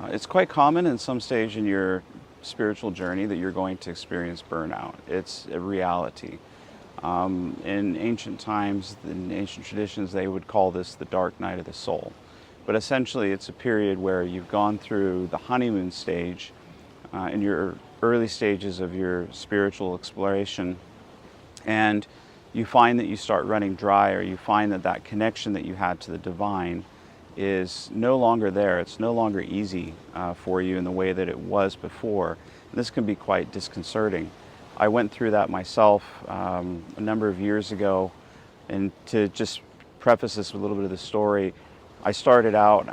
It's quite common in some stage in your spiritual journey that you're going to experience burnout. It's a reality. In ancient times, in ancient traditions, they would call this the dark night of the soul. But essentially, it's a period where you've gone through the honeymoon stage in your early stages of your spiritual exploration, and you find that you start running dry, or you find that that connection that you had to the divine is no longer there. It's no longer easy for you in the way that it was before. And this can be quite disconcerting. I went through that myself a number of years ago, and to just preface this with a little bit of the story, I started out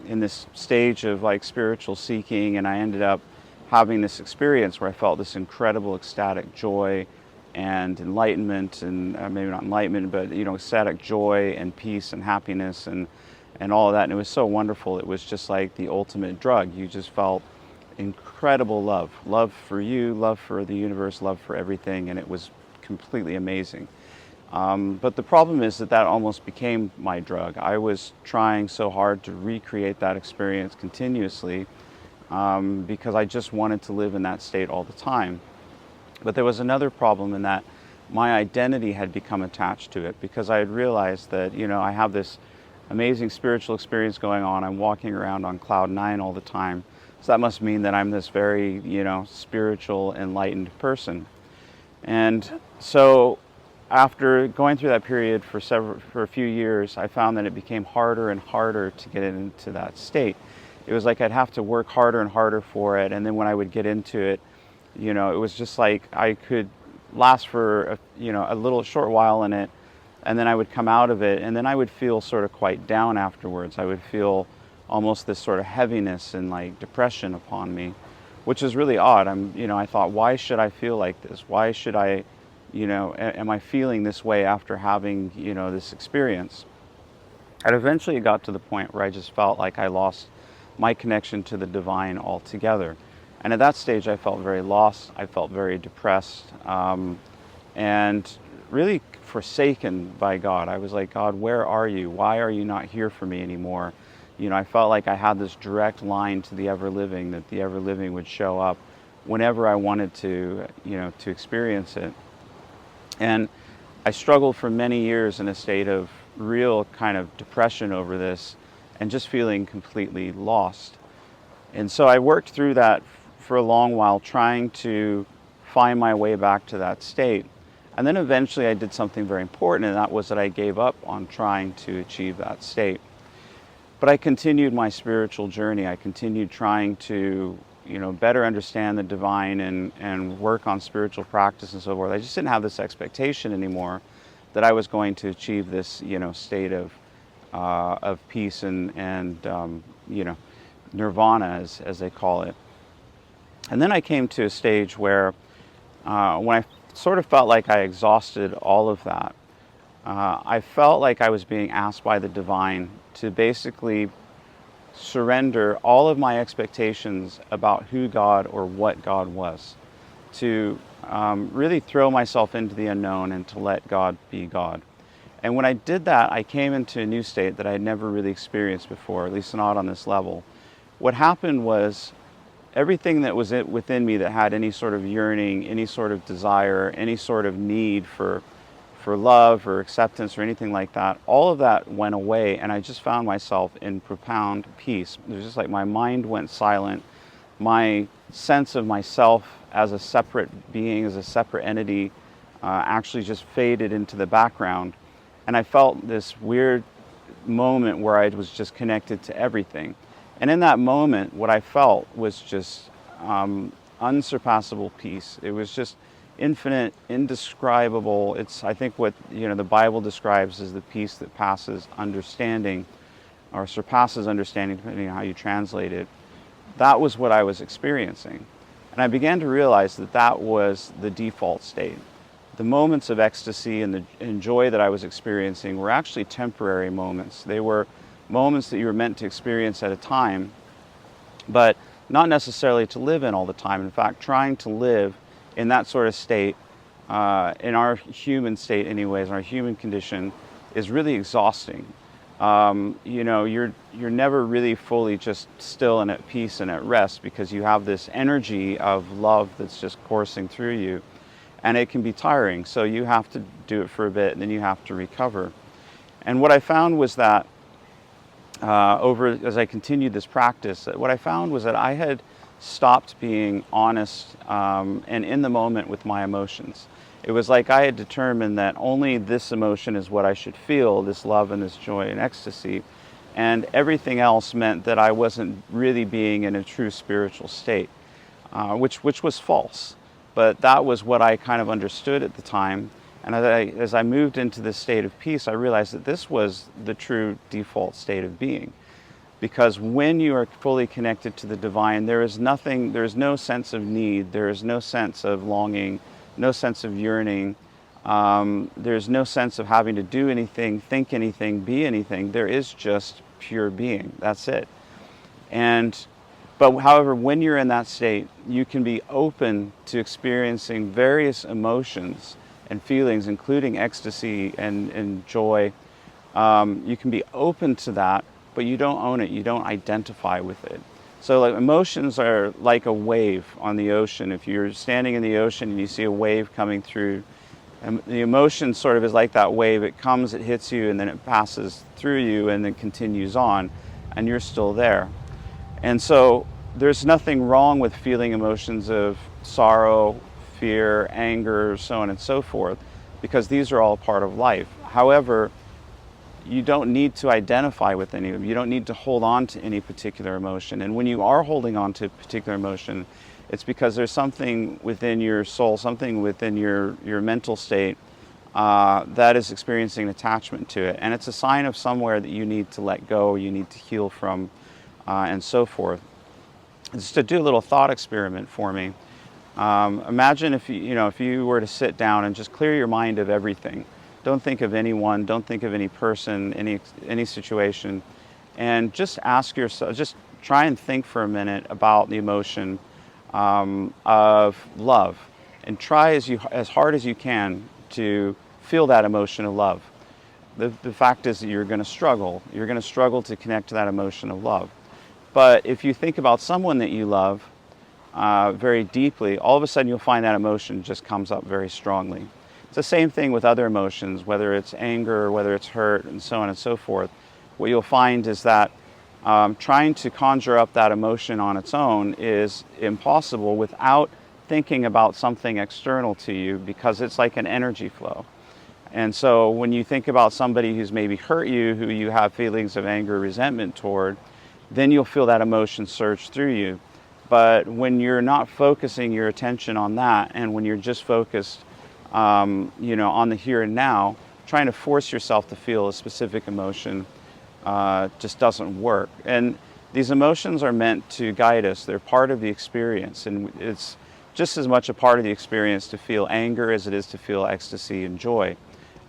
in this stage of like spiritual seeking, and I ended up having this experience where I felt this incredible ecstatic joy and enlightenment, and maybe not enlightenment, but ecstatic joy and peace and happiness and all of that. And it was so wonderful. It was just like the ultimate drug. You just felt incredible love for you, love for the universe, love for everything, and it was completely amazing. But the problem is that almost became my drug. I was trying so hard to recreate that experience continuously because I just wanted to live in that state all the time. But there was another problem in that my identity had become attached to it, because I had realized that, I have this amazing spiritual experience going on. I'm walking around on cloud nine all the time. So that must mean that I'm this very, spiritual, enlightened person. And so after going through that period for a few years, I found that it became harder and harder to get into that state. It was like I'd have to work harder and harder for it. And then when I would get into it, it was just like I could last for a little short while in it, and then I would come out of it, and then I would feel sort of quite down afterwards. I would feel almost this sort of heaviness and like depression upon me, which is really odd. I thought, why should I feel like this? Why should I, am I feeling this way after having, this experience? And eventually it got to the point where I just felt like I lost my connection to the divine altogether. And at that stage, I felt very lost. I felt very depressed, and really forsaken by God. I was like, God, where are you? Why are you not here for me anymore? I felt like I had this direct line to the ever-living, that the ever-living would show up whenever I wanted to, to experience it. And I struggled for many years in a state of real kind of depression over this, and just feeling completely lost. And so I worked through that for a long while, trying to find my way back to that state. And then eventually I did something very important, and that was that I gave up on trying to achieve that state. But I continued my spiritual journey. I continued trying to, better understand the divine and work on spiritual practice and so forth. I just didn't have this expectation anymore that I was going to achieve this, state of peace and nirvana, as they call it. And then I came to a stage where when I sort of felt like I exhausted all of that, I felt like I was being asked by the divine to basically surrender all of my expectations about who God or what God was, to really throw myself into the unknown and to let God be God. And when I did that, I came into a new state that I had never really experienced before, at least not on this level. What happened was, everything that was within me that had any sort of yearning, any sort of desire, any sort of need for love or acceptance or anything like that, all of that went away, and I just found myself in profound peace. It was just like my mind went silent. My sense of myself as a separate being, as a separate entity, actually just faded into the background. And I felt this weird moment where I was just connected to everything. And in that moment, what I felt was just unsurpassable peace. It was just infinite, indescribable. It's, I think, what the Bible describes as the peace that passes understanding, or surpasses understanding, depending on how you translate it. That was what I was experiencing. And I began to realize that was the default state. The moments of ecstasy and joy that I was experiencing were actually temporary moments. They were moments that you were meant to experience at a time, but not necessarily to live in all the time. In fact, trying to live in that sort of state, in our human state anyways, in our human condition, is really exhausting. you're never really fully just still and at peace and at rest, because you have this energy of love that's just coursing through you, and it can be tiring. So you have to do it for a bit, and then you have to recover. And what I found was that as I continued this practice, what I found was that I had stopped being honest and in the moment with my emotions. It was like I had determined that only this emotion is what I should feel, this love and this joy and ecstasy, and everything else meant that I wasn't really being in a true spiritual state, which was false. But that was what I kind of understood at the time. And as I moved into this state of peace, I realized that this was the true default state of being. Because when you are fully connected to the divine, there is no sense of need, there is no sense of longing, no sense of yearning. There's no sense of having to do anything, think anything, be anything. There is just pure being. That's it. But however, when you're in that state, you can be open to experiencing various emotions and feelings, including ecstasy and joy. You can be open to that, but you don't own it. You don't identify with it. So like, emotions are like a wave on the ocean. If you're standing in the ocean and you see a wave coming through, and the emotion sort of is like that wave. It comes, it hits you, and then it passes through you and then continues on, and you're still there. And so there's nothing wrong with feeling emotions of sorrow, fear, anger, so on and so forth, because these are all part of life. However, you don't need to identify with any of them. You don't need to hold on to any particular emotion. And when you are holding on to a particular emotion, it's because there's something within your soul, something within your mental state that is experiencing an attachment to it. And it's a sign of somewhere that you need to let go, you need to heal from, and so forth. Just to do a little thought experiment for me. Imagine if you were to sit down and just clear your mind of everything. Don't think of anyone, don't think of any person, any situation, and just ask yourself, just try and think for a minute about the emotion of love, and try as hard as you can to feel that emotion of love. The fact is that you're going to struggle. You're going to struggle to connect to that emotion of love. But if you think about someone that you love very deeply, all of a sudden you'll find that emotion just comes up very strongly. It's the same thing with other emotions, whether it's anger, or whether it's hurt, and so on and so forth. What you'll find is that trying to conjure up that emotion on its own is impossible without thinking about something external to you, because it's like an energy flow. And so when you think about somebody who's maybe hurt you, who you have feelings of anger or resentment toward, then you'll feel that emotion surge through you. But when you're not focusing your attention on that, and when you're just focused on the here and now, trying to force yourself to feel a specific emotion just doesn't work. And these emotions are meant to guide us. They're part of the experience, and it's just as much a part of the experience to feel anger as it is to feel ecstasy and joy.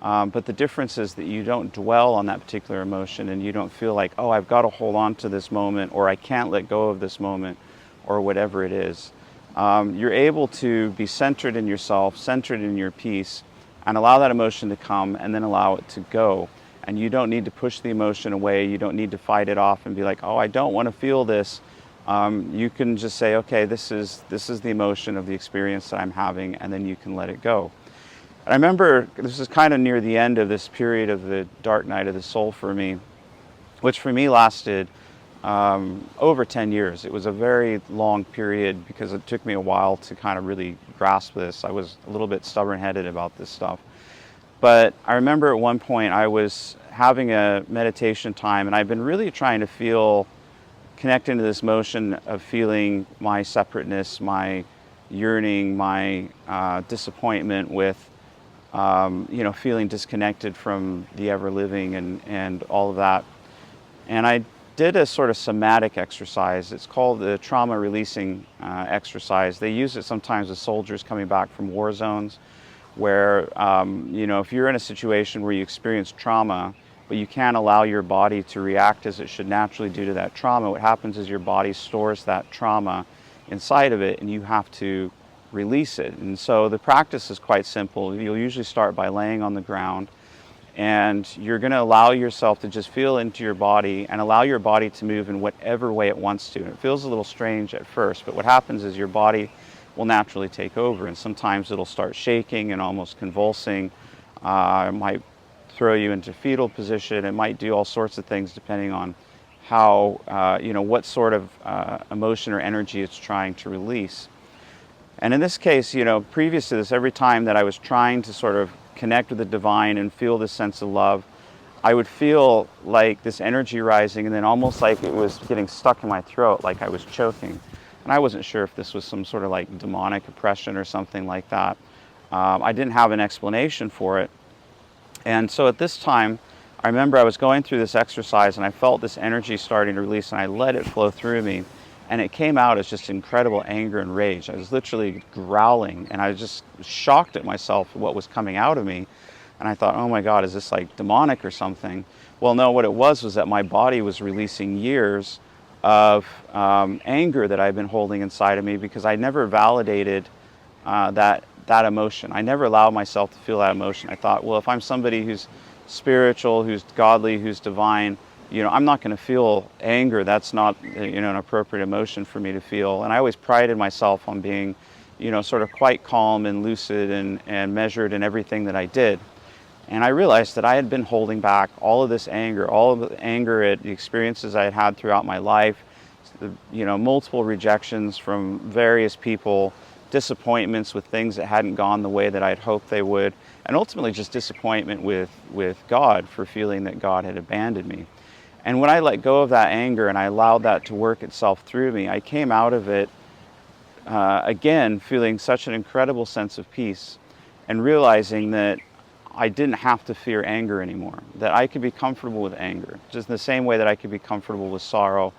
But the difference is that you don't dwell on that particular emotion, and you don't feel like, oh, I've got to hold on to this moment, or I can't let go of this moment, or whatever it is. You're able to be centered in yourself, centered in your peace, and allow that emotion to come, and then allow it to go. And you don't need to push the emotion away. You don't need to fight it off and be like, oh, I don't want to feel this. You can just say, okay, this is the emotion of the experience that I'm having, and then you can let it go. And I remember this is kind of near the end of this period of the dark night of the soul for me, which for me lasted over 10 years. It was a very long period because it took me a while to kind of really grasp this. I was a little bit stubborn-headed about this stuff. But I remember at one point I was having a meditation time, and I've been really trying to feel, connecting to this motion of feeling my separateness, my yearning, my disappointment with, feeling disconnected from the ever-living and all of that. And I did a sort of somatic exercise. It's called the trauma releasing exercise. They use it sometimes with soldiers coming back from war zones, where, if you're in a situation where you experience trauma, but you can't allow your body to react as it should naturally do to that trauma, what happens is your body stores that trauma inside of it, and you have to release it. And so the practice is quite simple. You'll usually start by laying on the ground, and you're going to allow yourself to just feel into your body and allow your body to move in whatever way it wants to. And it feels a little strange at first, but what happens is your body will naturally take over, and sometimes it'll start shaking and almost convulsing. It might throw you into fetal position. It might do all sorts of things depending on how, what sort of emotion or energy it's trying to release. And in this case, previous to this, every time that I was trying to sort of connect with the divine and feel this sense of love, I would feel like this energy rising, and then almost like it was getting stuck in my throat, like I was choking. And I wasn't sure if this was some sort of like demonic oppression or something like that. I didn't have an explanation for it. And so at this time, I remember I was going through this exercise and I felt this energy starting to release, and I let it flow through me. And it came out as just incredible anger and rage. I was literally growling, and I was just shocked at myself at what was coming out of me. And I thought, oh my God, is this like demonic or something? Well, no, what it was that my body was releasing years of anger that I've been holding inside of me, because I never validated that emotion. I never allowed myself to feel that emotion. I thought, well, if I'm somebody who's spiritual, who's godly, who's divine, I'm not going to feel anger. That's not, an appropriate emotion for me to feel. And I always prided myself on being, sort of quite calm and lucid and measured in everything that I did. And I realized that I had been holding back all of this anger, all of the anger at the experiences I had had throughout my life, multiple rejections from various people, disappointments with things that hadn't gone the way that I'd hoped they would, and ultimately just disappointment with God for feeling that God had abandoned me. And when I let go of that anger and I allowed that to work itself through me, I came out of it again feeling such an incredible sense of peace, and realizing that I didn't have to fear anger anymore, that I could be comfortable with anger, just in the same way that I could be comfortable with sorrow,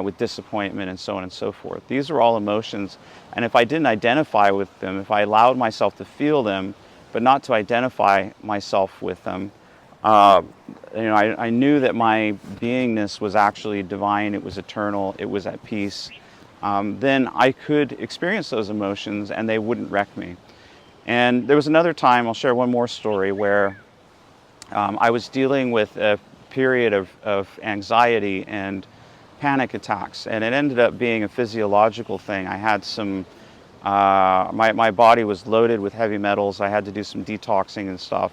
with disappointment, and so on and so forth. These are all emotions, and if I didn't identify with them, if I allowed myself to feel them, but not to identify myself with them, I knew that my beingness was actually divine, it was eternal, it was at peace. Then I could experience those emotions and they wouldn't wreck me. And there was another time, I'll share one more story, where I was dealing with a period of anxiety and panic attacks, and it ended up being a physiological thing. I had some, my body was loaded with heavy metals. I had to do some detoxing and stuff.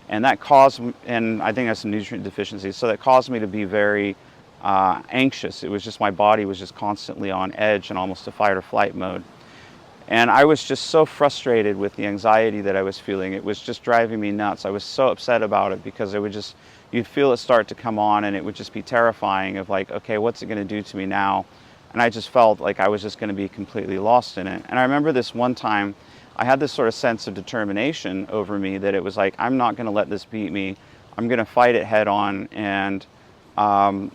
And that caused, and I think I had some nutrient deficiencies, so that caused me to be very anxious. It was just, my body was just constantly on edge and almost a fight or flight mode. And I was just so frustrated with the anxiety that I was feeling. It was just driving me nuts. I was so upset about it, because it would just, you'd feel it start to come on, and it would just be terrifying of like, okay, what's it going to do to me now? And I just felt like I was just going to be completely lost in it. And I remember this one time, I had this sort of sense of determination over me that it was like, I'm not going to let this beat me. I'm going to fight it head on, and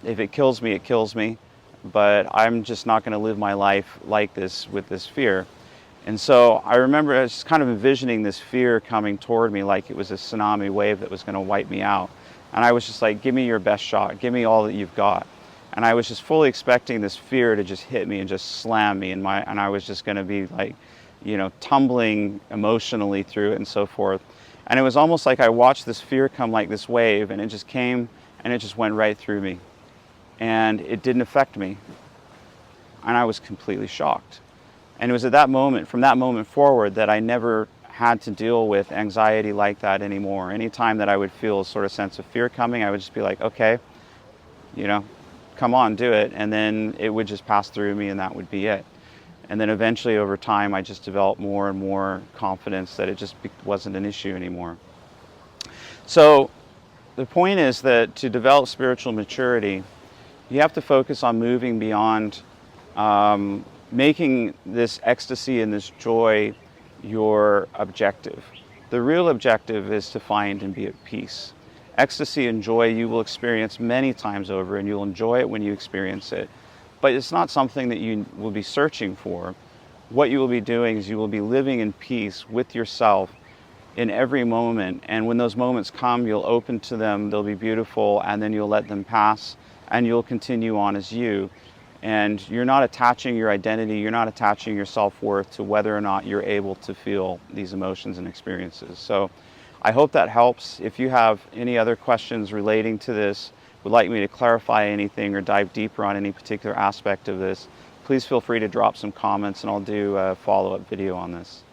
if it kills me, it kills me. But I'm just not going to live my life like this, with this fear. And so I remember I was kind of envisioning this fear coming toward me like it was a tsunami wave that was going to wipe me out. And I was just like, give me your best shot. Give me all that you've got. And I was just fully expecting this fear to just hit me and just slam me. And I was just going to be like, tumbling emotionally through it and so forth. And it was almost like I watched this fear come like this wave, and it just came and it just went right through me. And it didn't affect me. And I was completely shocked. And it was at that moment, from that moment forward, that I never had to deal with anxiety like that anymore. Anytime that I would feel a sort of sense of fear coming, I would just be like, okay, come on, do it. And then it would just pass through me, and that would be it. And then eventually, over time, I just developed more and more confidence that it just wasn't an issue anymore. So the point is that to develop spiritual maturity, you have to focus on moving beyond making this ecstasy and this joy your objective. The real objective is to find and be at peace. Ecstasy and joy you will experience many times over, and you'll enjoy it when you experience it. But it's not something that you will be searching for. What you will be doing is you will be living in peace with yourself in every moment. And when those moments come, you'll open to them, they'll be beautiful, and then you'll let them pass, and you'll continue on as you. And you're not attaching your identity, you're not attaching your self-worth to whether or not you're able to feel these emotions and experiences. So I hope that helps. If you have any other questions relating to this, would like me to clarify anything or dive deeper on any particular aspect of this, please feel free to drop some comments and I'll do a follow-up video on this.